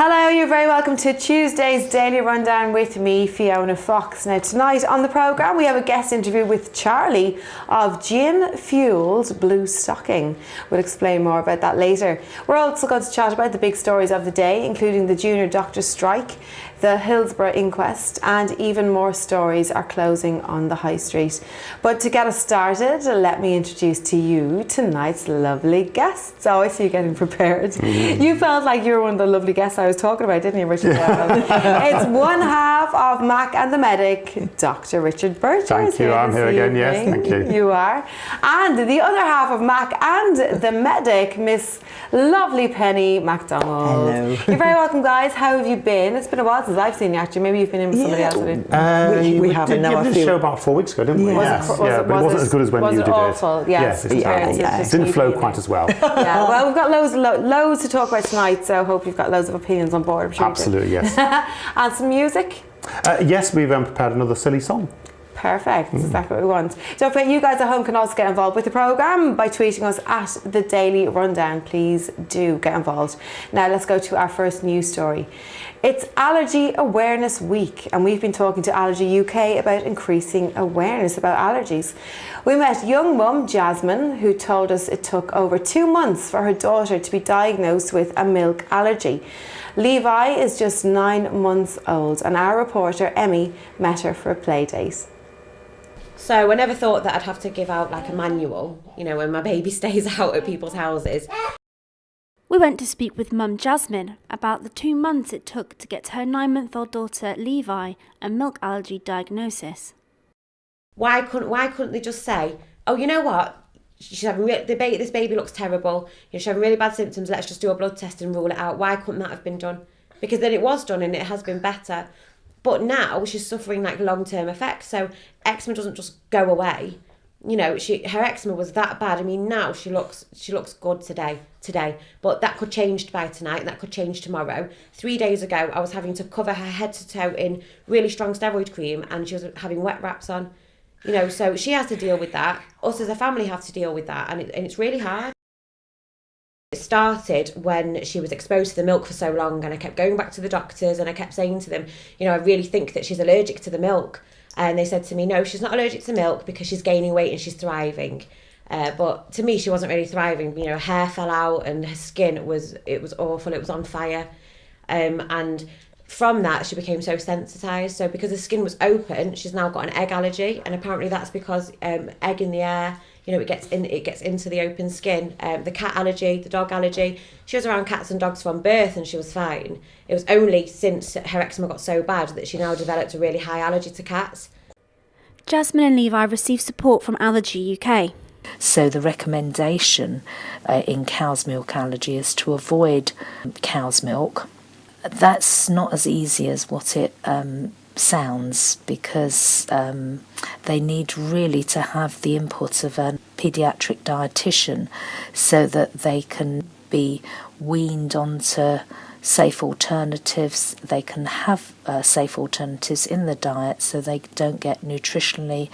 Hello, you're very welcome to Tuesday's Daily Rundown with me, Fiona Fox. Now tonight on the programme we have a guest interview with Charlie of Gin Fueled Blue Stocking. We'll explain more about that later. We're also going to chat about the big stories of the day, including the junior doctor strike, the Hillsborough inquest, and even more stories are closing on the high street. But to get us started, let me introduce to you tonight's lovely guests. Oh, I see you getting prepared. You felt like you were one of the lovely guests I was talking about, didn't you, Richard? It's one half of Mac and the Medic, Dr. Richard Bircher. Thank you, I'm here again, yes, thank you. You are. And the other half of Mac and the Medic, Miss Lovely Penny MacDonald. Hello. You're very welcome, guys. How have you been? It's been a while since I've seen you, actually. Maybe you've been in with somebody else. We haven't. We did a show about 4 weeks ago, didn't we? But it wasn't as good as when you did awful? it. Yes. It didn't flow quite as well. Yeah, well, we've got loads to talk about tonight, so I hope you've got loads of opinions on board. I'm sure Absolutely, yes. And some music? Yes, we've prepared another silly song. Perfect, that's exactly what we want. Don't forget, you guys at home can also get involved with the programme by tweeting us at The Daily Rundown. Please do get involved. Now let's go to our first news story. It's Allergy Awareness Week, and we've been talking to Allergy UK about increasing awareness about allergies. We met young mum Jasmine, who told us it took over 2 months for her daughter to be diagnosed with a milk allergy. Levi is just 9 months old, and our reporter Emmy met her for a play date. So I never thought that I'd have to give out like a manual, you know, when my baby stays out at people's houses. We went to speak with mum Jasmine about the 2 months it took to get her 9-month-old daughter Levi a milk allergy diagnosis. Why couldn't they just say, oh, you know what, she's having this baby looks terrible, she's having really bad symptoms, let's just do a blood test and rule it out. Why couldn't that have been done? Because then it was done and it has been better. But now she's suffering like long-term effects. So eczema doesn't just go away. You know, her eczema was that bad. I mean, now she looks good today. But that could change by tonight and that could change tomorrow. 3 days ago, I was having to cover her head to toe in really strong steroid cream and she was having wet wraps on. You know, so she has to deal with that. Us as a family have to deal with that. And it's really hard. It started when she was exposed to the milk for so long, and I kept going back to the doctors and I kept saying to them, you know, I really think that she's allergic to the milk. And they said to me, no, she's not allergic to milk because she's gaining weight and she's thriving. But to me, she wasn't really thriving. You know, her hair fell out and her skin was awful. It was on fire. And from that, she became so sensitised. So because her skin was open, she's now got an egg allergy. And apparently that's because egg in the air, you know, it gets into the open skin. The cat allergy, the dog allergy. She was around cats and dogs from birth and she was fine. It was only since her eczema got so bad that she now developed a really high allergy to cats. Jasmine and Levi received support from Allergy UK. So the recommendation in cow's milk allergy is to avoid cow's milk. That's not as easy as what it sounds, because they need really to have the input of a paediatric dietitian so that they can be weaned onto safe alternatives. They can have safe alternatives in the diet so they don't get nutritionally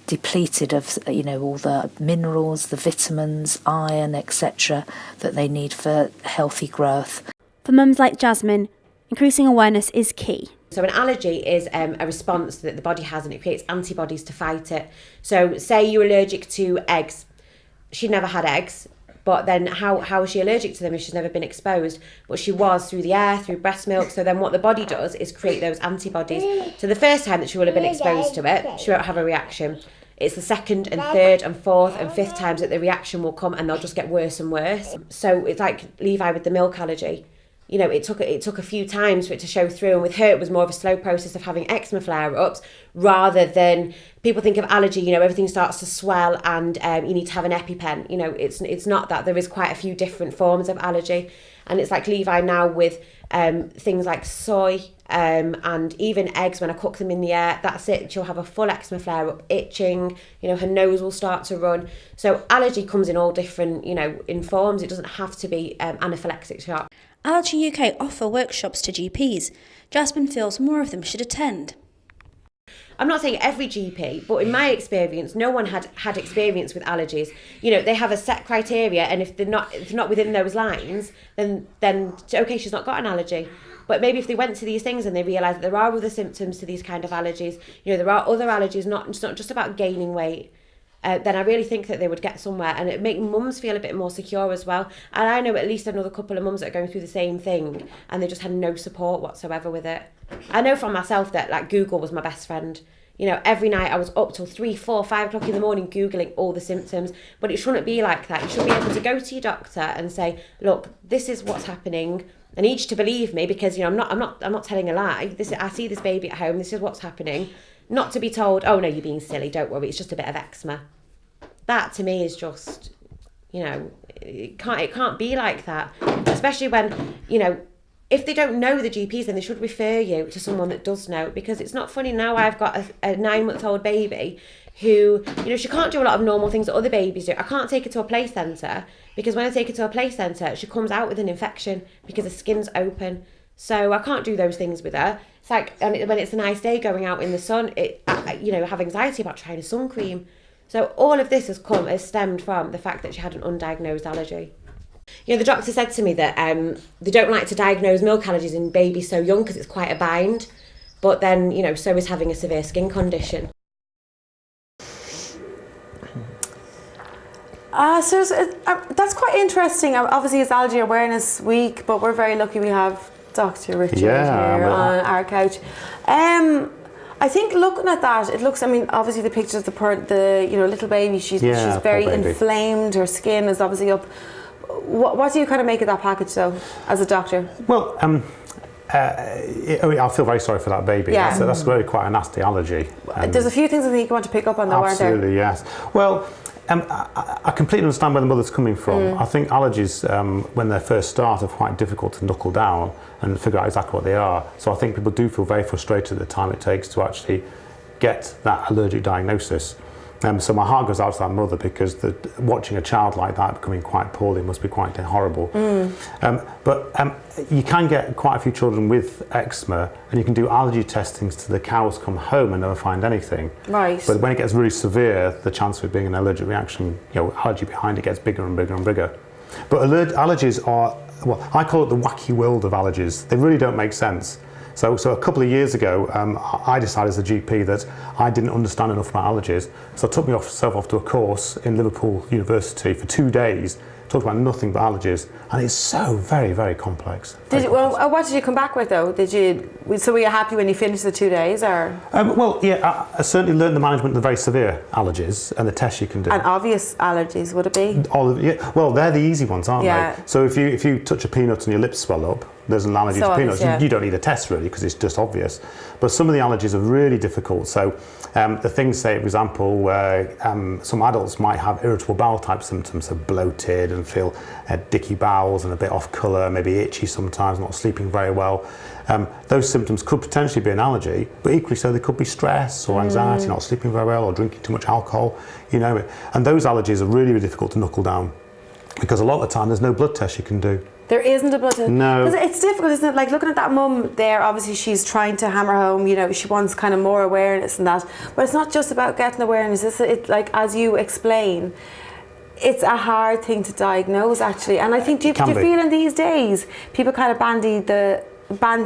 depleted of, you know, all the minerals, the vitamins, iron, etc. that they need for healthy growth. For mums like Jasmine, increasing awareness is key. So an allergy is a response that the body has and it creates antibodies to fight it. So say you're allergic to eggs. She never had eggs, but then how is she allergic to them if she's never been exposed? But she was through the air, through breast milk. So then what the body does is create those antibodies. So the first time that she will have been exposed to it, she won't have a reaction. It's the second and third and fourth and fifth times that the reaction will come and they'll just get worse and worse. So it's like Levi with the milk allergy. You know, it took a few times for it to show through, and with her it was more of a slow process of having eczema flare-ups rather than people think of allergy, you know, everything starts to swell and you need to have an EpiPen. You know, it's not that. There is quite a few different forms of allergy, and it's like Levi now with things like soy and even eggs. When I cook them in the air, that's it. She'll have a full eczema flare-up, itching. You know, her nose will start to run. So allergy comes in all different, you know, in forms. It doesn't have to be anaphylactic shock. Allergy UK offer workshops to GPs. Jasmine feels more of them should attend. I'm not saying every GP, but in my experience, no one had experience with allergies. You know, they have a set criteria, and if they're not within those lines, then okay, she's not got an allergy. But maybe if they went to these things and they realised that there are other symptoms to these kind of allergies, you know, there are other allergies, it's not just about gaining weight, then I really think that they would get somewhere, and it make mums feel a bit more secure as well. And I know at least another couple of mums that are going through the same thing, and they just had no support whatsoever with it. I know from myself that like Google was my best friend. You know, every night I was up till 3, 4, 5 o'clock in the morning Googling all the symptoms. But it shouldn't be like that. You should be able to go to your doctor and say, look, this is what's happening. I need you to believe me, because you know I'm not telling a lie. I see this baby at home. This is what's happening. Not to be told, oh no, you're being silly. Don't worry, it's just a bit of eczema. That to me is just, you know, it can't be like that. Especially when, you know, if they don't know the GPs, then they should refer you to someone that does know, because it's not funny. Now I've got a 9-month-old baby who, you know, she can't do a lot of normal things that other babies do. I can't take her to a play centre, because when I take her to a play centre, she comes out with an infection because her skin's open. So I can't do those things with her. It's like, and when it's a nice day going out in the sun, you know, have anxiety about trying a sun cream. So all of this has stemmed from the fact that she had an undiagnosed allergy. You know, the doctor said to me that they don't like to diagnose milk allergies in babies so young because it's quite a bind. But then, you know, so is having a severe skin condition. That's quite interesting. Obviously, it's Allergy Awareness Week, but we're very lucky we have Dr. Richard here on our couch. I think looking at that, it looks, I mean, obviously the pictures of the you know, little baby, she's very inflamed, her skin is obviously up. What do you kind of make of that package though, as a doctor? Well, I feel very sorry for that baby. Yeah. That's really quite a nasty allergy. There's a few things I think you want to pick up on though, aren't there? Absolutely, yes. Well, I completely understand where the mother's coming from. I think allergies, when they first start, are quite difficult to knuckle down and figure out exactly what they are. So I think people do feel very frustrated at the time it takes to actually get that allergic diagnosis. So my heart goes out to that mother, because watching a child like that becoming quite poorly must be quite horrible. But you can get quite a few children with eczema, and you can do allergy testings till the cows come home and never find anything. Right. But when it gets really severe, the chance of it being an allergic reaction, you know, allergy behind it gets bigger and bigger and bigger. But allergies are, well, I call it the wacky world of allergies. They really don't make sense. So a couple of years ago, I decided as a GP that I didn't understand enough about allergies. So I took myself off to a course in Liverpool University for 2 days, talked about nothing but allergies, and it's so very, very complex. What did you come back with though? So were you happy when you finished the 2 days, or? Well, yeah, I certainly learned the management of the very severe allergies and the tests you can do. And obvious allergies, would it be? Well, they're the easy ones, aren't Yeah. they? So if you touch a peanut and your lips swell up, there's an allergy to peanuts. Yeah. You don't need a test really, because it's just obvious. But some of the allergies are really difficult. So the things, say, for example, some adults might have irritable bowel type symptoms, so bloated and feel dicky bowels and a bit off colour, maybe itchy sometimes, not sleeping very well. Those symptoms could potentially be an allergy, but equally so they could be stress or anxiety, not sleeping very well, or drinking too much alcohol, you know it. And those allergies are really, really difficult to knuckle down, because a lot of the time there's no blood test you can do. There isn't a blood test? No. Because it's difficult, isn't it? Like looking at that mum there, obviously she's trying to hammer home, you know, she wants kind of more awareness and that. But it's not just about getting awareness. It's like, as you explain, it's a hard thing to diagnose actually. And I think, do you feel in these days, people kind of bandy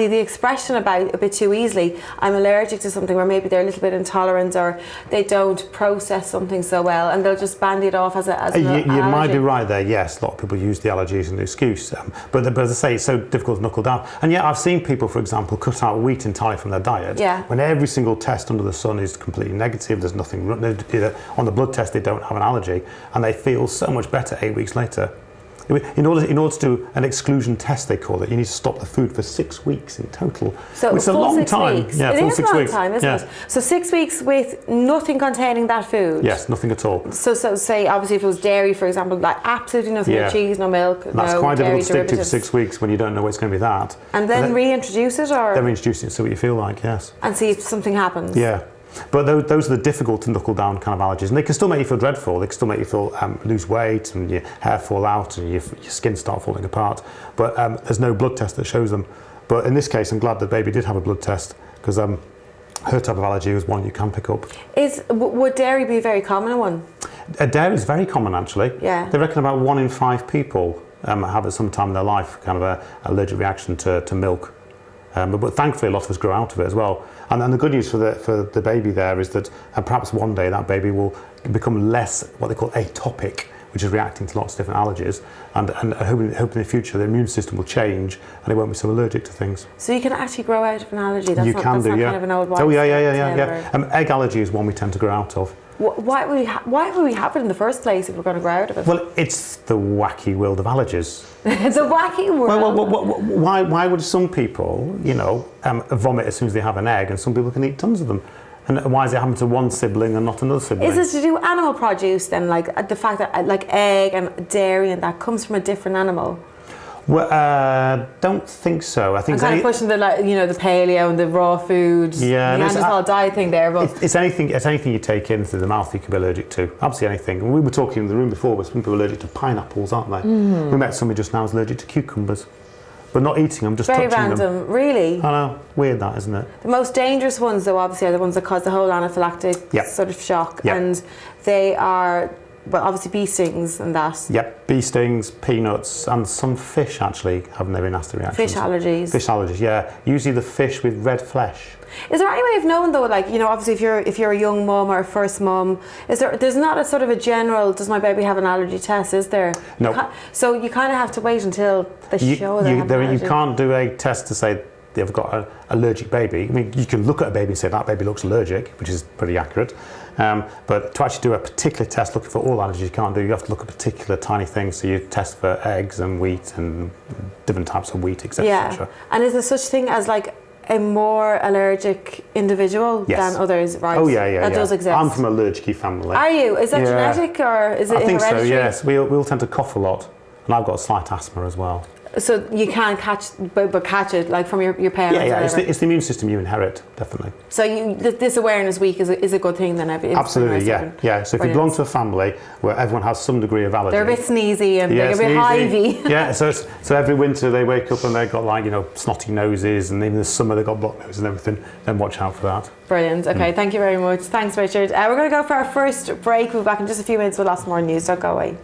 the expression about a bit too easily. I'm allergic to something, where maybe they're a little bit intolerant, or they don't process something so well, and they'll just bandy it off as an You might be right there, yes. A lot of people use the allergy as an excuse. But as I say, it's so difficult to knuckle down. And yet I've seen people, for example, cut out wheat entirely from their diet. Yeah. When every single test under the sun is completely negative, there's nothing, on the blood test they don't have an allergy, and they feel so much better 8 weeks later. In order to do an exclusion test, they call it, you need to stop the food for 6 weeks in total. So it's a long time. Yeah, it is a long time, isn't it? So 6 weeks with nothing containing that food. Yes, nothing at all. So say obviously if it was dairy, for example, like absolutely nothing, no cheese, no milk, that's quite difficult to stick to for 6 weeks when you don't know it's going to be that. And then reintroduce it, or? Then reintroduce it, see what you feel like, yes. And see if something happens. Yeah. But those are the difficult to knuckle down kind of allergies, and they can still make you feel dreadful. They can still make you feel lose weight, and your hair fall out, and your skin start falling apart. But there's no blood test that shows them. But in this case, I'm glad the baby did have a blood test, because Her type of allergy is one you can pick up. Would dairy be a very common one? Dairy is very common, actually. Yeah. They reckon about 1 in 5 people have at some time in their life kind of an allergic reaction to milk. But thankfully, a lot of us grow out of it as well. And then the good news for the baby there is that perhaps one day that baby will become less what they call atopic, which is reacting to lots of different allergies. And hoping in the future the immune system will change and it won't be so allergic to things. So you can actually grow out of an allergy? That's You not, can that's do, not yeah. kind of an old wives' Oh, yeah. tale, Egg allergy is one we tend to grow out of. Why would we have it in the first place if we're going to grow out of it? Well, it's the wacky world of allergies. It's a wacky world. Well, why would some people, vomit as soon as they have an egg, and some people can eat tons of them? And why is it happening to one sibling and not another sibling? Is it to do with animal produce then, like the fact that like egg and dairy and that comes from a different animal? Well, don't think so. I think I'm kind of pushing the the paleo and the raw food, Neanderthal diet thing there. But it's anything you take in through the mouth you can be allergic to. Absolutely anything. We were talking in the room before, but some people are allergic to pineapples, aren't they? Mm. We met somebody just now who's allergic to cucumbers, but not eating them, just very touching random, them. really. I know, weird that, isn't it? The most dangerous ones, though, obviously, are the ones that cause the whole anaphylactic sort of shock, and they are. Well, obviously bee stings and that. Yep, bee stings, peanuts, and some fish actually have very nasty reactions. Fish allergies. Fish allergies, yeah. Usually the fish with red flesh. Is there any way of knowing though, obviously if you're a young mum or a first mum, there's not a sort of a general, does my baby have an allergy test, is there? No. So you kind of have to wait until they show they have an allergy. You can't do a test to say they've got an allergic baby. I mean, you can look at a baby and say that baby looks allergic, which is pretty accurate. But to actually do a particular test looking for all allergies, you can't do. You have to look at particular tiny things. So you test for eggs and wheat and different types of wheat, etc. Yeah. And is there such thing as like a more allergic individual than others? Right. Oh yeah. That does exist. I'm from a allergic family. Are you? Is that genetic or is it I think hereditary? so. Yes. We all tend to cough a lot, and I've got slight asthma as well. So you can catch, but catch it like from your parents. Yeah. Or It's the immune system you inherit, definitely. So this awareness week is a good thing then. Absolutely, yeah. So if you belong to a family where everyone has some degree of allergy, they're a bit sneezy and they're a bit hivey. Yeah. So every winter they wake up and they've got snotty noses, and even in the summer they've got blocked noses and everything. Then watch out for that. Brilliant. Okay, thank you very much. Thanks, Richard. We're going to go for our first break. We'll be back in just a few minutes with lots more news. Don't go away.